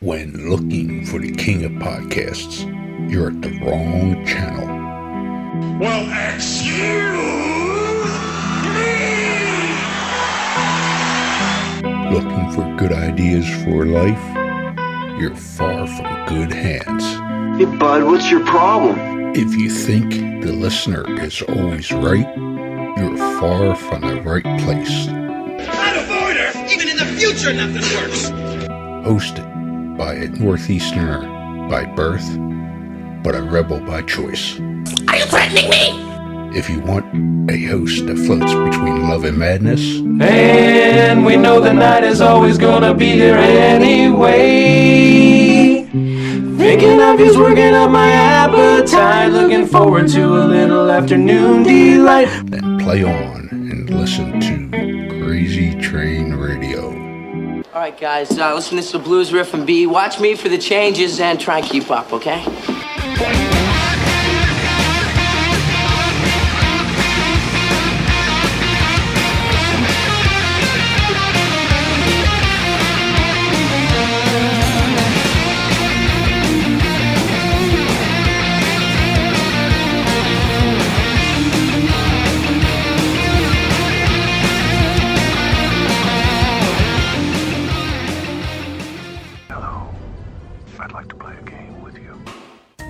When looking for the king of podcasts, you're at the wrong channel. Well, excuse me! Looking for good ideas for life? You're far from good hands. Hey, bud, what's your problem? If you think the listener is always right, you're far from the right place. Out of order! Even in the future, nothing works! Hosted by a Northeasterner by birth, but a rebel by choice. Are you threatening me? If you want a host that floats between love and madness, and we know the night is always gonna be here anyway. Thinking of you's working up my appetite. Looking forward to a little afternoon delight. then play on and listen to Crazy Train Radio. All right, guys, listen to this blues riff and B. Watch me for the changes and try and keep up, okay?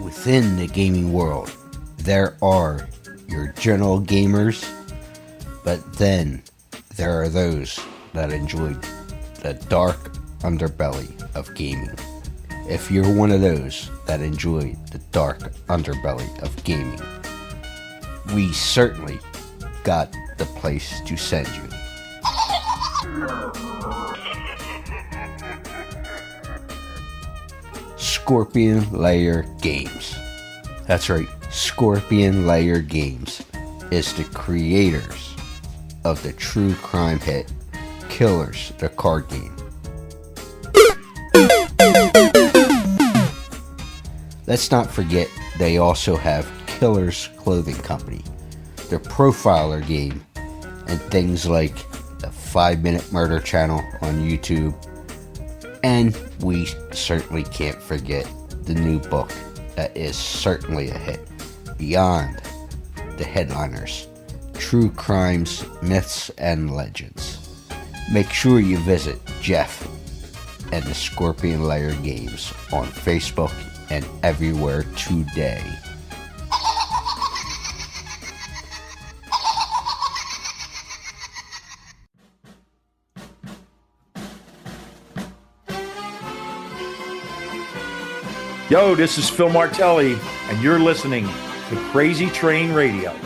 Within the gaming world, there are your general gamers, but then there are those that enjoy the dark underbelly of gaming. If you're one of those that enjoy the dark underbelly of gaming, we certainly got the place to send you. Scorpion Lair Games. That's right, Scorpion Lair Games is the creators of the true crime hit Killers, the card game. Let's not forget they also have Killers Clothing Company, their profiler game, and things like the 5-Minute Murder channel on YouTube. And we certainly can't forget the new book that is certainly a hit, Beyond the Headliners, True Crimes, Myths, and Legends. Make sure you visit Jeff and the Scorpion Lair Games on Facebook and everywhere today. Yo, this is Phil Martelli, and you're listening to Crazy Train Radio.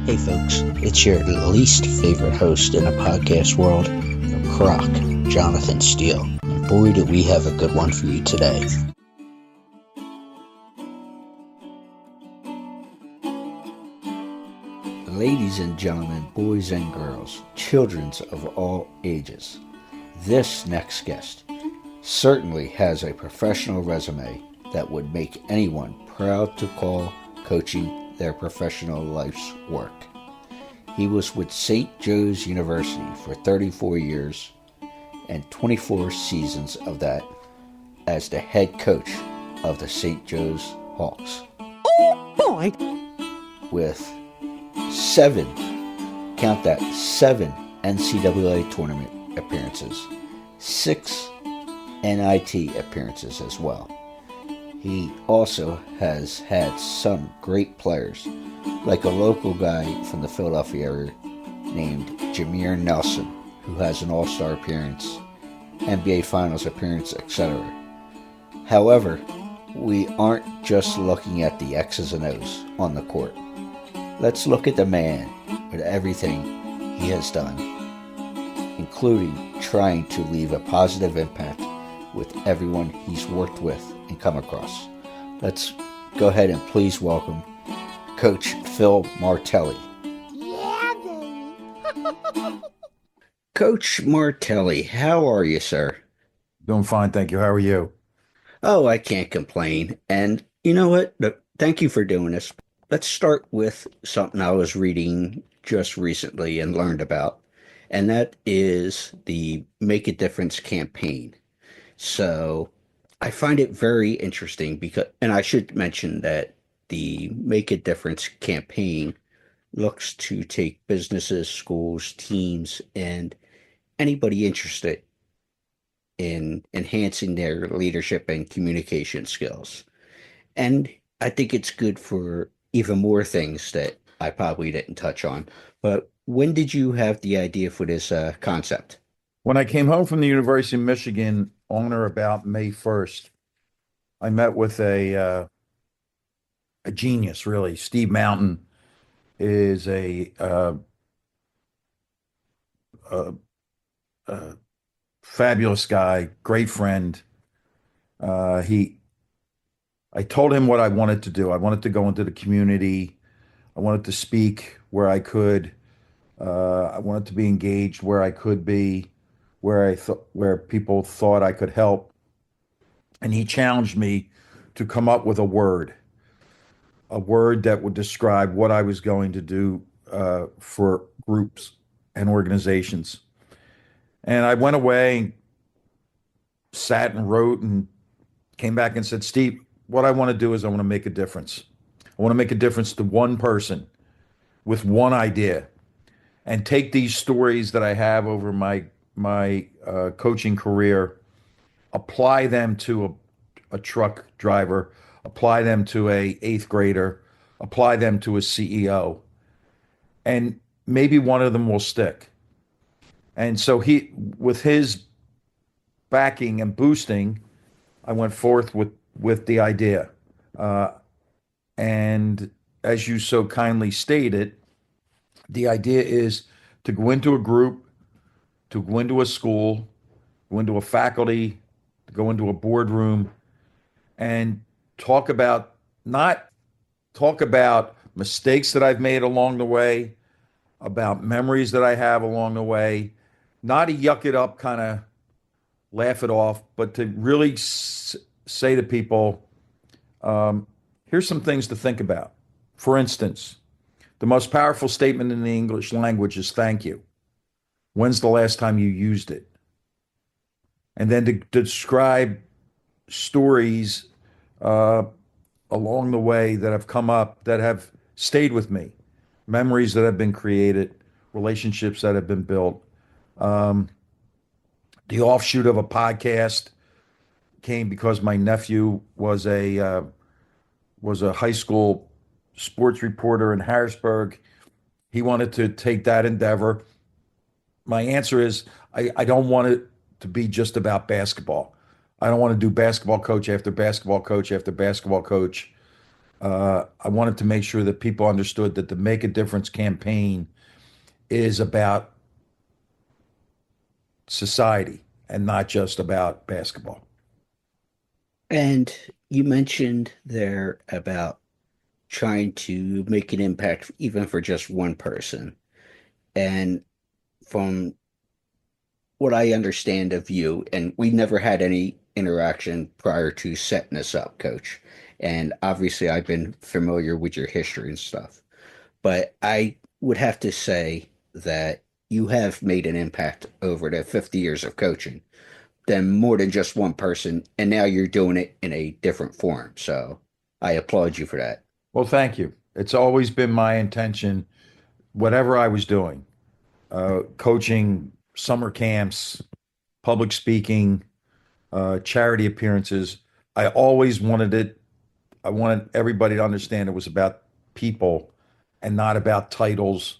Hey folks, it's your least favorite host in the podcast world, the Croc, Jonathan Steele. And boy, do we have a good one for you today. Ladies and gentlemen, boys and girls, children of all ages, this next guest certainly has a professional resume that would make anyone proud to call coaching their professional life's work. He was with St. Joe's University for 34 years and 24 seasons of that as the head coach of the St. Joe's Hawks. Oh boy! With 7 NCAA tournament appearances, 6 NIT appearances as well. He also has had some great players, like a local guy from the Philadelphia area named Jameer Nelson, who has an All-Star appearance, NBA Finals appearance, etc. However, we aren't just looking at the X's and O's on the court. Let's look at the man with everything he has done, including trying to leave a positive impact with everyone he's worked with and come across. Let's go ahead and please welcome Coach Phil Martelli. Yeah, baby. Coach Martelli, how are you, sir? Doing fine, thank you. How are you? Oh, I can't complain. And you know what? Thank you for doing this. Let's start with something I was reading just recently and learned about, and that is the Make a Difference campaign. So I find it very interesting because, and I should mention that the Make a Difference campaign looks to take businesses, schools, teams, and anybody interested in enhancing their leadership and communication skills. And I think it's good for even more things that I probably didn't touch on. But when did you have the idea for this concept? When I came home from the University of Michigan on or about May 1st, I met with a genius, really. Steve Mountain is a, a fabulous guy, great friend. He I told him what I wanted to do. I wanted to go into the community. I wanted to speak where I could. I wanted to be engaged where I could be, where people thought I could help. And he challenged me to come up with a word that would describe what I was going to do for groups and organizations. And I went away, sat and wrote, and came back and said, Steve, what I want to do is I want to make a difference. I want to make a difference to one person with one idea, and take these stories that I have over my coaching career, apply them to a truck driver, apply them to a eighth grader, apply them to a CEO, and maybe one of them will stick. And so with his backing and boosting, I went forth with the idea. And as you so kindly stated, the idea is to go into a group, to go into a school, go into a faculty, to go into a boardroom, and not talk about mistakes that I've made along the way, about memories that I have along the way, not a yuck it up kind of laugh it off, but to really say to people, here's some things to think about. For instance, the most powerful statement in the English language is thank you. When's the last time you used it? And then to describe stories along the way that have come up that have stayed with me, memories that have been created, relationships that have been built. The offshoot of a podcast came because my nephew was a high school sports reporter in Harrisburg. He wanted to take that endeavor. My answer is I don't want it to be just about basketball. I don't want to do basketball coach after basketball coach after basketball coach. I wanted to make sure that people understood that the Make a Difference campaign is about society and not just about basketball. And you mentioned there about trying to make an impact even for just one person. And from what I understand of you, and we never had any interaction prior to setting this up, Coach. And obviously, I've been familiar with your history and stuff. But I would have to say that you have made an impact over the 50 years of coaching, than more than just one person. And now you're doing it in a different form. So I applaud you for that. Well, thank you. It's always been my intention, whatever I was doing, coaching, summer camps, public speaking, charity appearances. I always wanted it. I wanted everybody to understand it was about people and not about titles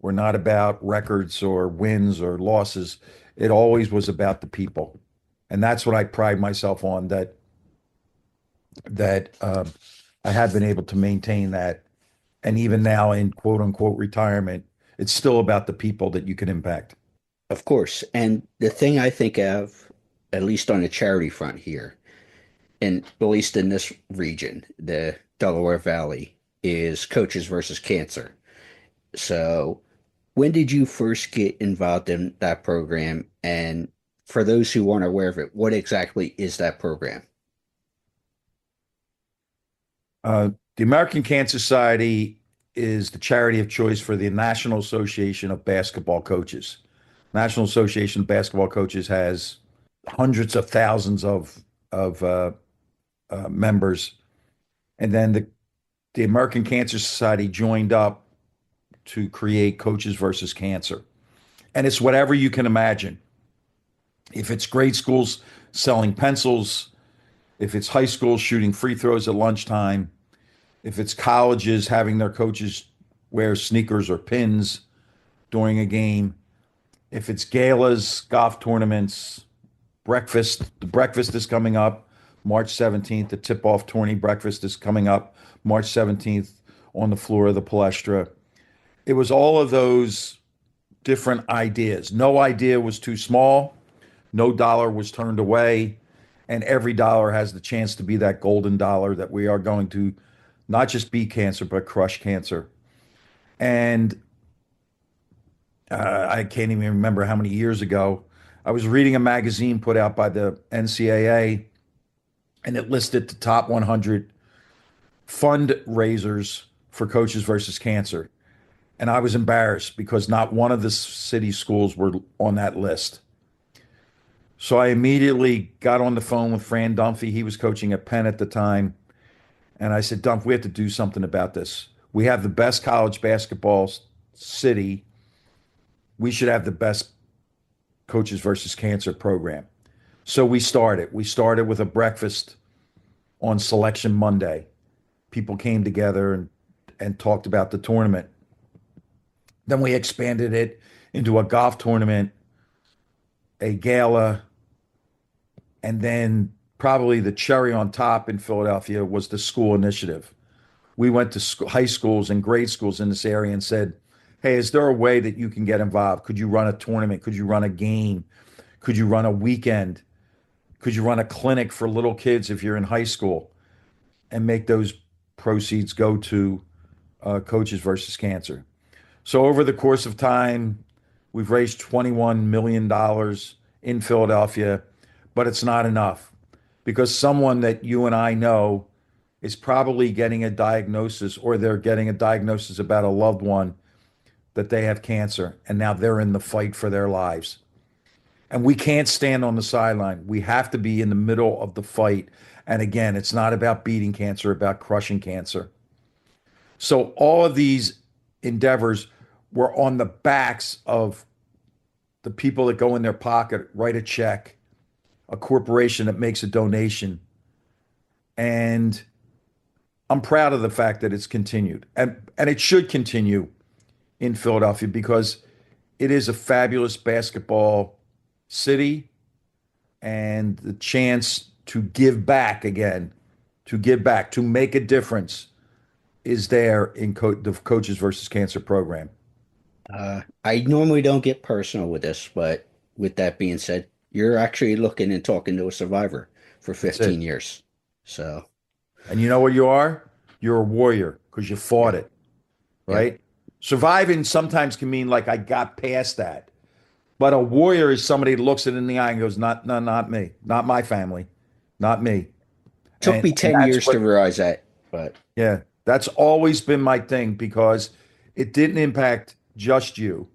or not about records or wins or losses. It always was about the people. And that's what I pride myself on, that I have been able to maintain that. And even now in quote unquote retirement, it's still about the people that you can impact. Of course. And the thing I think of, at least on the charity front here, and at least in this region, the Delaware Valley, is Coaches versus Cancer. So when did you first get involved in that program? And for those who aren't aware of it, what exactly is that program? The American Cancer Society is the charity of choice for the National Association of Basketball Coaches. National Association of Basketball Coaches has hundreds of thousands of members, and then the American Cancer Society joined up to create Coaches versus Cancer, and it's whatever you can imagine. If it's grade schools selling pencils, if it's high schools shooting free throws at lunchtime, if it's colleges having their coaches wear sneakers or pins during a game, if it's galas, golf tournaments, breakfast, the breakfast is coming up March 17th. The tip-off tourney breakfast is coming up March 17th on the floor of the Palestra. It was all of those different ideas. No idea was too small. No dollar was turned away. And every dollar has the chance to be that golden dollar that we are going to not just beat cancer, but crush cancer. And I can't even remember how many years ago, I was reading a magazine put out by the NCAA, and it listed the top 100 fundraisers for Coaches versus Cancer. And I was embarrassed because not one of the city schools were on that list. So I immediately got on the phone with Fran Dunphy. He was coaching at Penn at the time. And I said, Dump, we have to do something about this. We have the best college basketball city. We should have the best Coaches versus Cancer program. So we started. We started with a breakfast on Selection Monday. People came together and talked about the tournament. Then we expanded it into a golf tournament, a gala, and then probably the cherry on top in Philadelphia was the school initiative. We went to high schools and grade schools in this area and said, hey, is there a way that you can get involved? Could you run a tournament? Could you run a game? Could you run a weekend? Could you run a clinic for little kids if you're in high school and make those proceeds go to Coaches versus Cancer? So over the course of time, we've raised $21 million in Philadelphia, but it's not enough because someone that you and I know is probably getting a diagnosis, or they're getting a diagnosis about a loved one that they have cancer, and now they're in the fight for their lives. And we can't stand on the sideline. We have to be in the middle of the fight. And again, it's not about beating cancer, about crushing cancer. So all of these endeavors were on the backs of the people that go in their pocket, write a check, a corporation that makes a donation. And I'm proud of the fact that it's continued. And it should continue in Philadelphia because it is a fabulous basketball city, and the chance to give back again, to make a difference is there in the Coaches versus Cancer program. I normally don't get personal with this, but with that being said, you're actually looking and talking to a survivor for 15 years. So, and you know what you are? You're a warrior because you fought it, right? Yeah. Surviving sometimes can mean like I got past that. But a warrior is somebody that looks it in the eye and goes, not me, not my family, not me. Took me 10 years to realize that, but yeah, that's always been my thing because it didn't impact just you,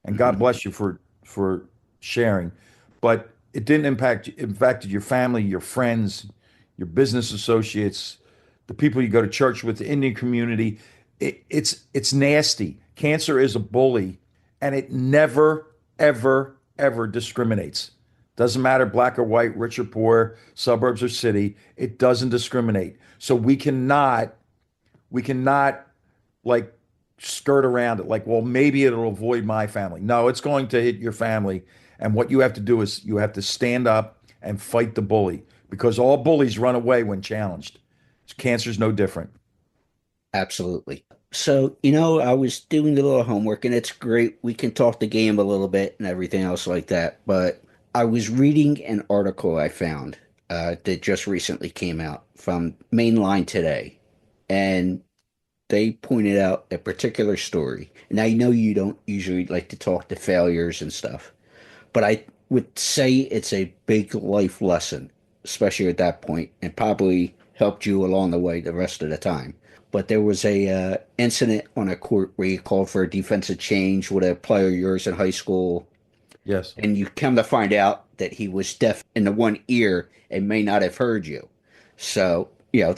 and God bless you for sharing, but it didn't impacted your family, your friends, your business associates, the people you go to church with, the Indian community. It's nasty. Cancer is a bully, and it never, ever discriminates. Doesn't matter black or white, rich or poor, suburbs or city. It doesn't discriminate. So we cannot like skirt around it like, well, maybe it'll avoid my family. No, it's going to hit your family. And what you have to do is you have to stand up and fight the bully because all bullies run away when challenged. Cancer's no different. Absolutely. So, I was doing a little homework, and it's great. We can talk the game a little bit and everything else like that. But I was reading an article I found that just recently came out from Mainline Today. And they pointed out a particular story. And I know you don't usually like to talk to failures and stuff, but I would say it's a big life lesson, especially at that point, and probably helped you along the way the rest of the time. But there was a incident on a court where you called for a defensive change with a player of yours in high school, Yes. and you come to find out that he was deaf in the one ear and may not have heard you. So,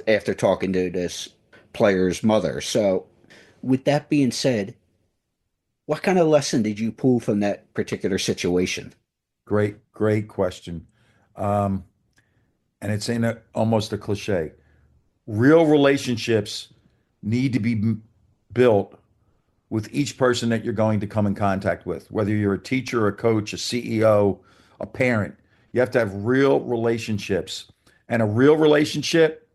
after talking to this player's mother. So, with that being said, what kind of lesson did you pull from that particular situation? Great question. And it's almost a cliche. Real relationships need to be built with each person that you're going to come in contact with, whether you're a teacher, a coach, a CEO, a parent. You have to have real relationships. And a real relationship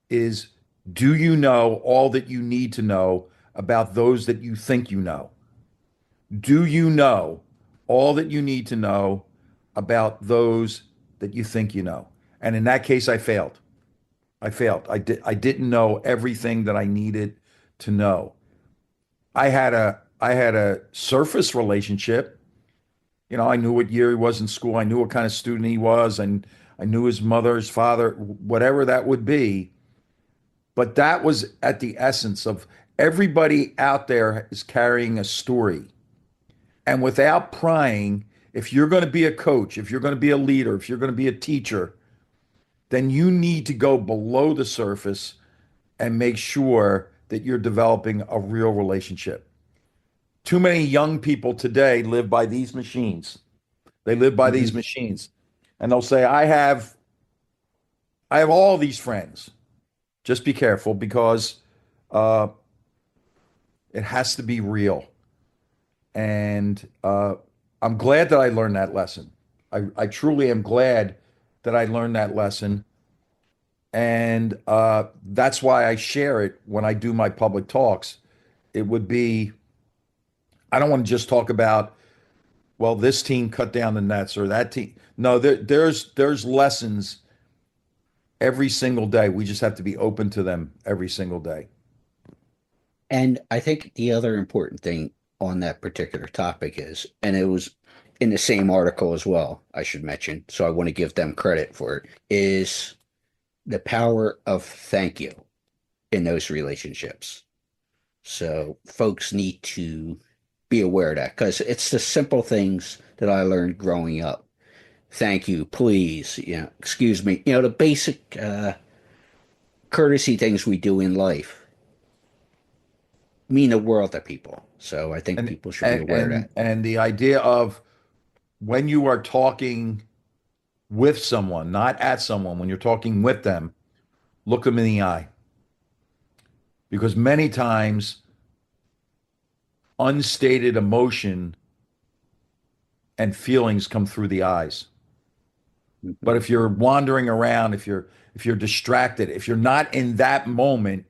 is, do you know all that you need to know about those that you think you know? Do you know all that you need to know about those that you think you know? And in that case, I failed. I didn't know everything that I needed to know. I had a surface relationship. I knew what year he was in school. I knew what kind of student he was, and I knew his mother, his father, whatever that would be. But that was at the essence of everybody out there is carrying a story. And without prying, if you're going to be a coach, if you're going to be a leader, if you're going to be a teacher, then you need to go below the surface and make sure that you're developing a real relationship. Too many young people today live by these machines. They live by these machines. And they'll say, I have all these friends. Just be careful, because it has to be real. And I'm glad that I learned that lesson. I truly am glad that I learned that lesson. And that's why I share it when I do my public talks. It would be, I don't want to just talk about, well, this team cut down the nets or that team. No, there's lessons every single day. We just have to be open to them every single day. And I think the other important thing on that particular topic is, and it was in the same article as well, I should mention, so I want to give them credit for it, is the power of thank you in those relationships. So folks need to be aware of that, because it's the simple things that I learned growing up. Thank you, please, excuse me, the basic courtesy things we do in life mean the world to people. So I think people should be aware of that. And the idea of, when you are talking with someone, not at someone, when you're talking with them, look them in the eye. Because many times, unstated emotion and feelings come through the eyes. But if you're wandering around, if you're distracted, if you're not in that moment,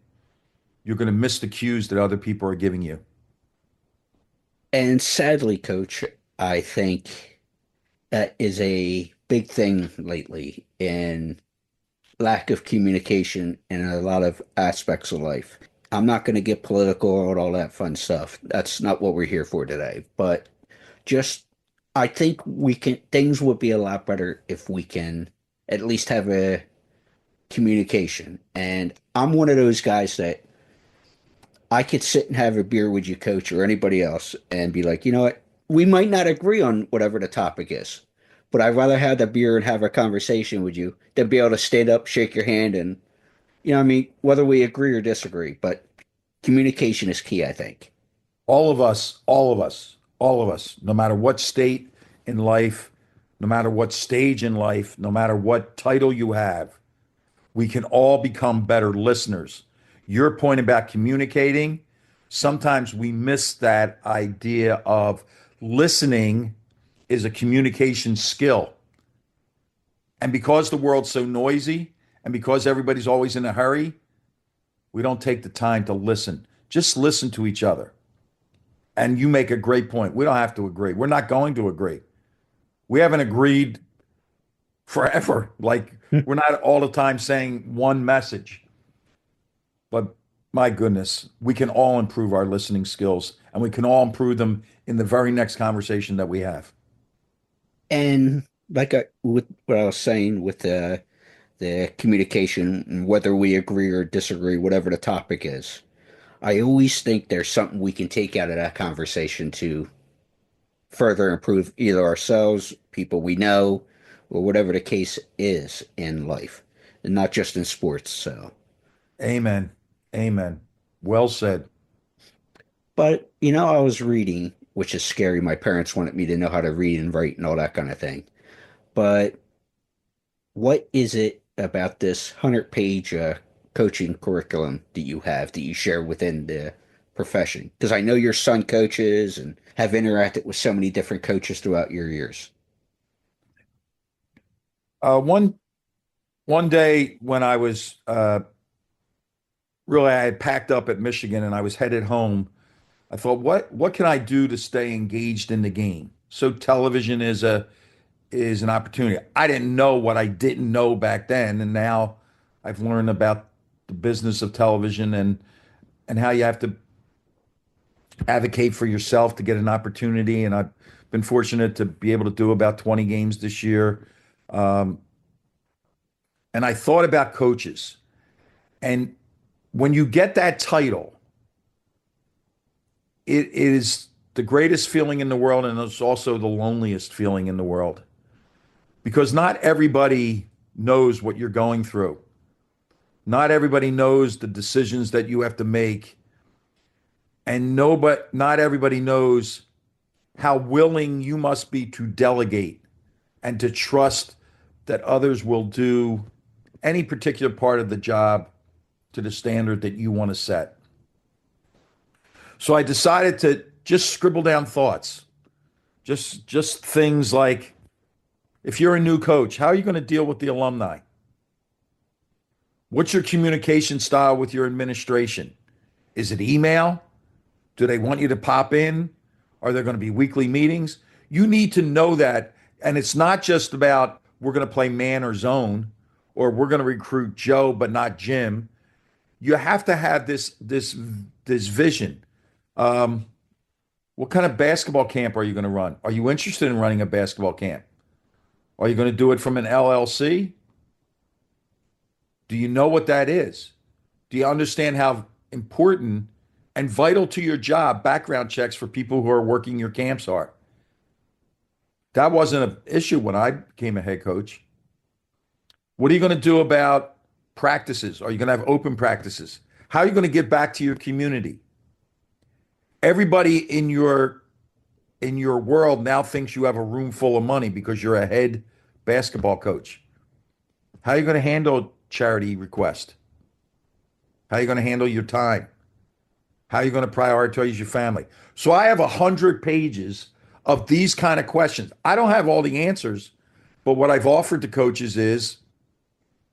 you're going to miss the cues that other people are giving you. And sadly, Coach, I think that is a big thing lately in lack of communication in a lot of aspects of life. I'm not going to get political and all that fun stuff. That's not what we're here for today. But just, I think things would be a lot better if we can at least have a communication. And I'm one of those guys that I could sit and have a beer with you, Coach, or anybody else, and be like, you know what? We might not agree on whatever the topic is, but I'd rather have the beer and have a conversation with you than be able to stand up, shake your hand, and, whether we agree or disagree. But communication is key, I think. All of us, no matter what state in life, no matter what stage in life, no matter what title you have, we can all become better listeners. Your point about communicating, sometimes we miss that idea of listening is a communication skill. And because the world's so noisy and because everybody's always in a hurry, we don't take the time to listen. Just listen to each other. And you make a great point. We don't have to agree. We're not going to agree. We haven't agreed forever. Like, we're not all the time saying one message. But My goodness, we can all improve our listening skills and we can all improve them in the very next conversation that we have. And with what I was saying with the communication, and whether we agree or disagree, whatever the topic is, I always think there's something we can take out of that conversation to further improve either ourselves, people we know, or whatever the case is in life, and not just in sports. So, Amen. Amen. Well said. but I was reading, which is scary. My parents wanted me to know how to read and write and all that kind of thing. But what is it about this 100-page coaching curriculum that you have that you share within the profession? Because I know your son coaches and have interacted with so many different coaches throughout your years. One day when I was really I had packed up at Michigan and I was headed home, I thought, what can I do to stay engaged in the game? So television is an opportunity. I didn't know what I didn't know back then, and now I've learned about the business of television and how you have to advocate for yourself to get an opportunity. And I've been fortunate to be able to do about 20 games this year. And I thought about coaches. And when you get that title, it is the greatest feeling in the world, and it's also the loneliest feeling in the world. Because not everybody knows what you're going through. Not everybody knows the decisions that you have to make. And not everybody knows how willing you must be to delegate and to trust that others will do any particular part of the job to the standard that you want to set. So I decided to just scribble down thoughts. Just things like, if you're a new coach, how are you going to deal with the alumni? What's your communication style with your administration? Is it email? Do they want you to pop in? Are there going to be weekly meetings? You need to know that. And it's not just about we're going to play man or zone, or we're going to recruit Joe but not Jim. You have to have this vision. What kind of basketball camp are you going to run? Are you interested in running a basketball camp? Are you going to do it from an LLC? Do you know what that is? Do you understand how important and vital to your job background checks for people who are working your camps are? That wasn't an issue when I became a head coach. What are you going to do about practices? Are you going to have open practices? How are you going to give back to your community? Everybody in your world now thinks you have a room full of money because you're a head basketball coach. How are you going to handle charity request? How are you going to handle your time? How are you going to prioritize your family? So I have 100 pages of these kind of questions. I don't have all the answers, but what I've offered to coaches is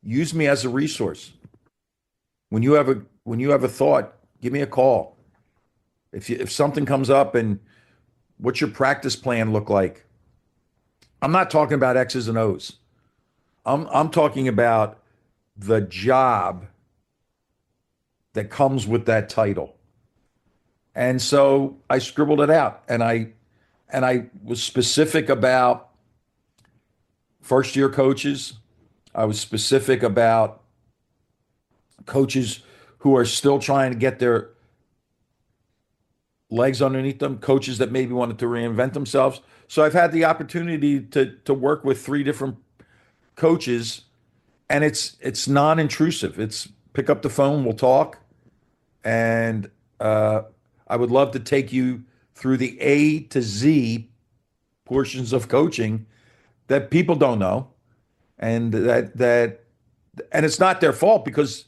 use me as a resource. When you have a thought, give me a call. If something comes up, and what's your practice plan look like? I'm not talking about X's and O's. I'm talking about the job that comes with that title. And so I scribbled it out, and I was specific about first year coaches. I was specific about coaches who are still trying to get their legs underneath them, coaches that maybe wanted to reinvent themselves. So I've had the opportunity to work with 3 different coaches, and it's non-intrusive. It's pick up the phone, we'll talk, and I would love to take you through the A to Z portions of coaching that people don't know, and and it's not their fault, because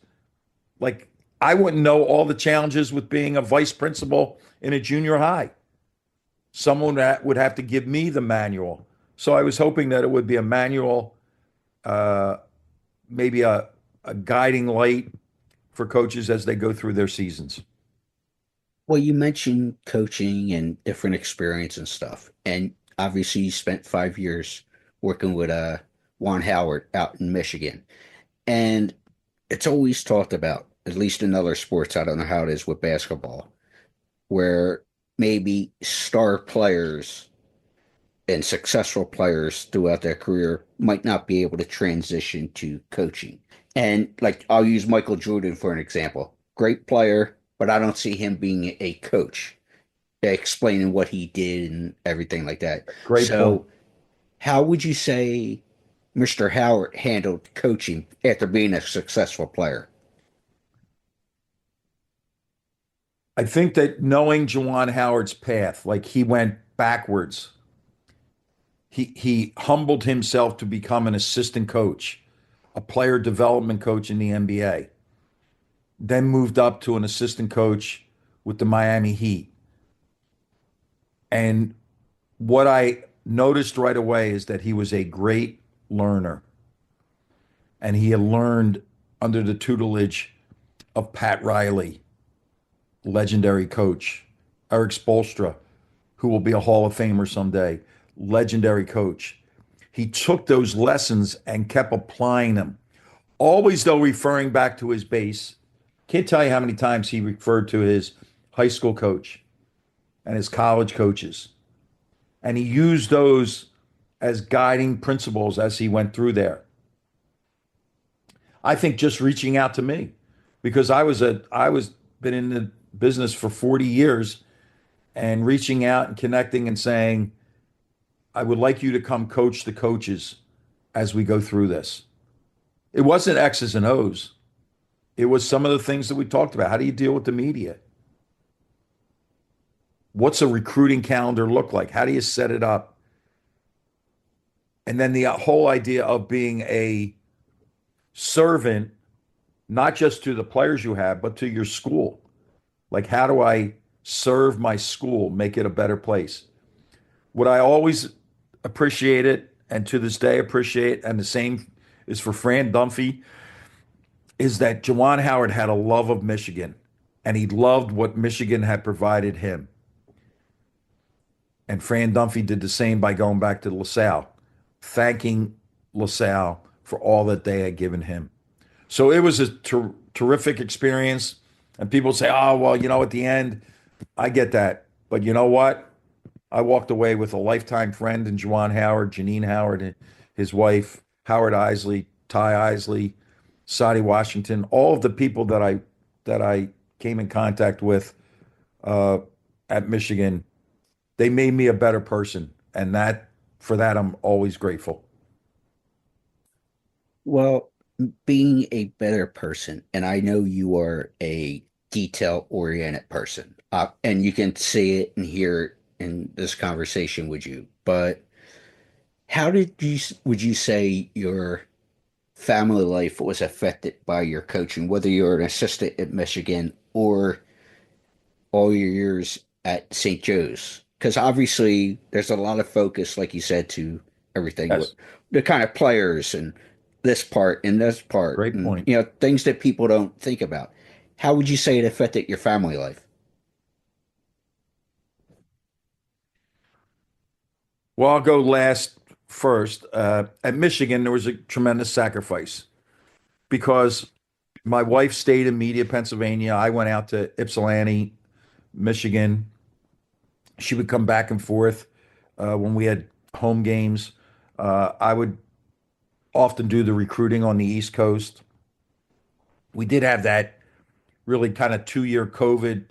like I wouldn't know all the challenges with being a vice principal in a junior high. Someone that would have to give me the manual. So I was hoping that it would be a manual, maybe a guiding light for coaches as they go through their seasons. Well, you mentioned coaching and different experience and stuff, and obviously you spent 5 years working with Juan Howard out in Michigan, and it's always talked about at least in other sports, I don't know how it is with basketball, where maybe star players and successful players throughout their career might not be able to transition to coaching. And like I'll use Michael Jordan for an example. Great player, but I don't see him being a coach, explaining what he did and everything like that. Great point. So, how would you say Mr. Howard handled coaching after being a successful player? I think that knowing Juwan Howard's path, like he went backwards. He humbled himself to become an assistant coach, a player development coach in the NBA, then moved up to an assistant coach with the Miami Heat. And what I noticed right away is that he was a great learner. And he had learned under the tutelage of Pat Riley, legendary coach, Eric Spoelstra, who will be a Hall of Famer someday, legendary coach. He took those lessons and kept applying them, always though referring back to his base. Can't tell you how many times he referred to his high school coach and his college coaches. And he used those as guiding principles as he went through there. I think just reaching out to me, because I was been in the business for 40 years, and reaching out and connecting and saying, I would like you to come coach the coaches as we go through this. It wasn't X's and O's. It was some of the things that we talked about. How do you deal with the media? What's a recruiting calendar look like? How do you set it up? And then the whole idea of being a servant, not just to the players you have, but to your school. Like, how do I serve my school, make it a better place? What I always appreciated, and to this day appreciate, and the same is for Fran Dunphy, is that Juwan Howard had a love of Michigan, and he loved what Michigan had provided him. And Fran Dunphy did the same by going back to LaSalle, thanking LaSalle for all that they had given him. So it was a terrific experience. And people say, oh, well, at the end, I get that. But you know what? I walked away with a lifetime friend in Juwan Howard, Janine Howard, and his wife, Howard Isley, Ty Isley, Sadie Washington, all of the people that I came in contact with at Michigan. They made me a better person, and for that I'm always grateful. Well, being a better person, and I know you are a detail-oriented person, and you can see it and hear it in this conversation with you, but would you say your family life was affected by your coaching, whether you're an assistant at Michigan or all your years at St. Joe's? Because obviously there's a lot of focus, like you said, to everything, Yes. with the kind of players and this part and this part. Great and, point. Things that people don't think about. How would you say it affected your family life? Well, I'll go last first. At Michigan, there was a tremendous sacrifice because my wife stayed in Media, Pennsylvania. I went out to Ypsilanti, Michigan. She would come back and forth when we had home games. I would often do the recruiting on the East Coast. We did have that really kind of 2-year COVID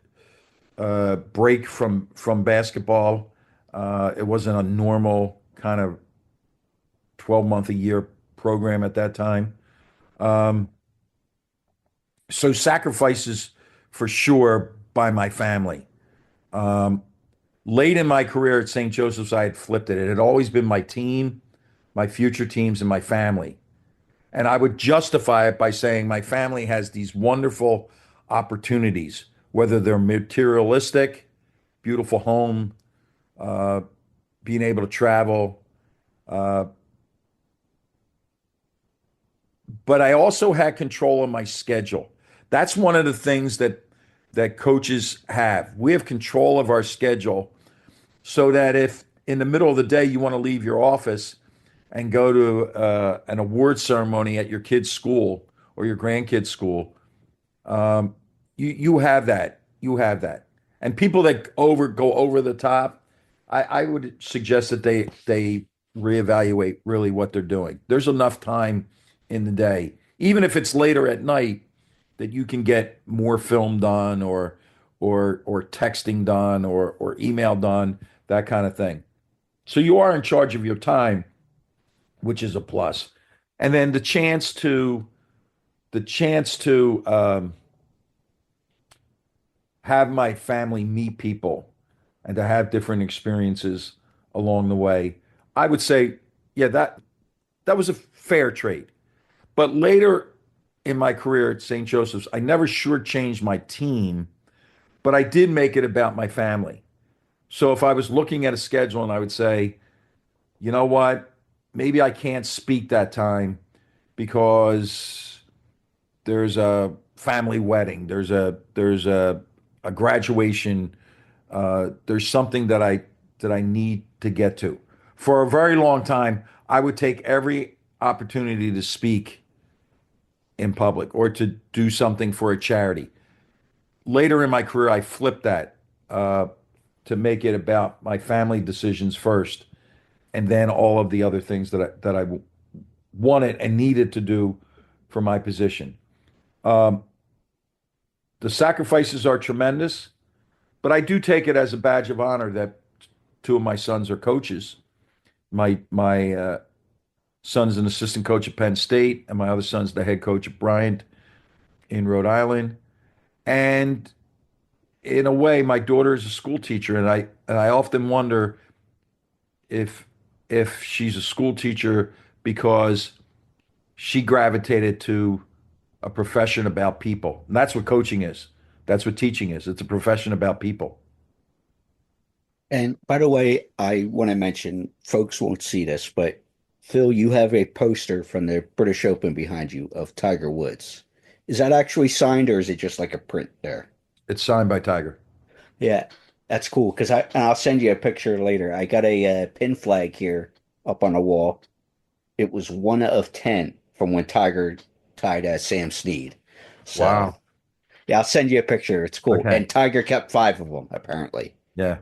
break from basketball. It wasn't a normal kind of 12-month a year program at that time. So sacrifices for sure by my family. Late in my career at St. Joseph's, I had flipped it. It had always been my team, my future teams, and my family. And I would justify it by saying my family has these wonderful opportunities, whether they're materialistic, beautiful home, being able to travel. But I also had control of my schedule. That's one of the things that coaches have. We have control of our schedule so that if in the middle of the day you want to leave your office and go to an award ceremony at your kid's school or your grandkid's school, You have that. You have that. And people that go over the top, I would suggest that they reevaluate really what they're doing. There's enough time in the day, even if it's later at night, that you can get more film done or texting done or email done, that kind of thing. So you are in charge of your time, which is a plus. And then the chance to have my family meet people and to have different experiences along the way. I would say, yeah, that was a fair trade. But later in my career at St. Joseph's, I never shortchanged my team, but I did make it about my family. So if I was looking at a schedule and I would say, you know what, maybe I can't speak that time because there's a family wedding, there's a graduation, there's something that I need to get to. For a very long time, I would take every opportunity to speak in public or to do something for a charity. Later in my career, I flipped that to make it about my family decisions first, and then all of the other things that I wanted and needed to do for my position. Um, the sacrifices are tremendous, but I do take it as a badge of honor that two of my sons are coaches. My son's an assistant coach at Penn State, and my other son's the head coach at Bryant in Rhode Island. And in a way, my daughter is a school teacher, and I often wonder if she's a school teacher because she gravitated to a profession about people. And that's what coaching is. That's what teaching is. It's a profession about people. And by the way, I want to mention, folks won't see this, but Phil, you have a poster from the British Open behind you of Tiger Woods. Is that actually signed or is it just like a print there? It's signed by Tiger. Yeah, that's cool because and I'll send you a picture later. I got a pin flag here up on the wall. It was one of 10 from when Tiger tied Sam Snead. So, Wow. yeah, I'll send you a picture. It's cool. Okay. And Tiger kept five of them, apparently, Yeah.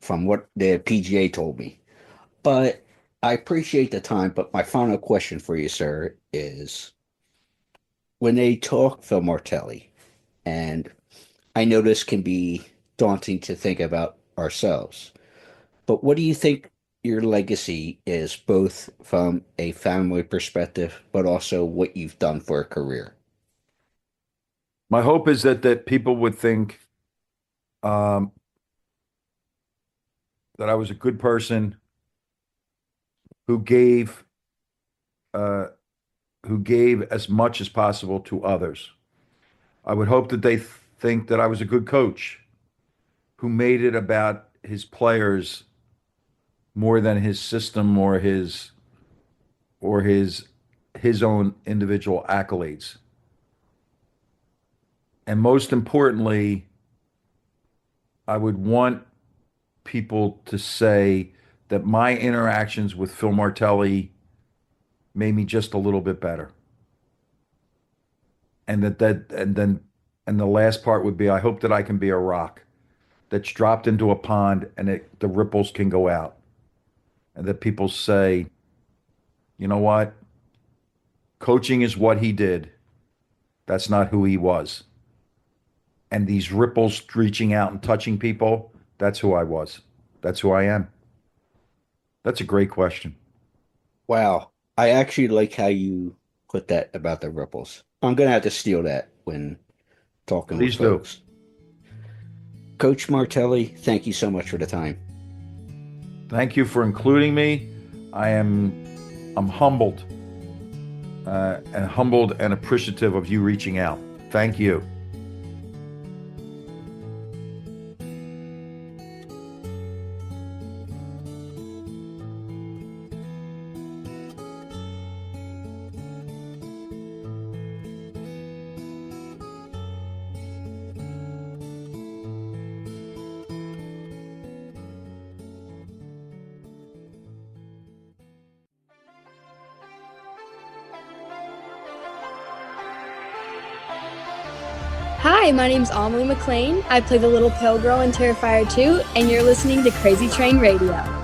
from what the PGA told me. But I appreciate the time. But my final question for you, sir, is when they talk Phil Martelli, and I know this can be daunting to think about ourselves, but what do you think your legacy is, both from a family perspective, but also what you've done for a career? My hope is that people would think um, that I was a good person who gave uh, who gave as much as possible to others. I would hope that they think that I was a good coach who made it about his players more than his system or his own individual accolades. And most importantly, I would want people to say that my interactions with Phil Martelli made me just a little bit better. And the last part would be I hope that I can be a rock that's dropped into a pond and the ripples can go out. And that people say, you know what? Coaching is what he did. That's not who he was. And these ripples reaching out and touching people, that's who I was. That's who I am. That's a great question. Wow. I actually like how you put that about the ripples. I'm going to have to steal that when talking with Please do. folks. Coach Martelli, thank you so much for the time. Thank you for including me. I'm humbled and appreciative of you reaching out. Thank you. Hi, my name's Amelie McLean. I play the Little Pale Girl in Terrifier 2, and you're listening to Crazy Train Radio.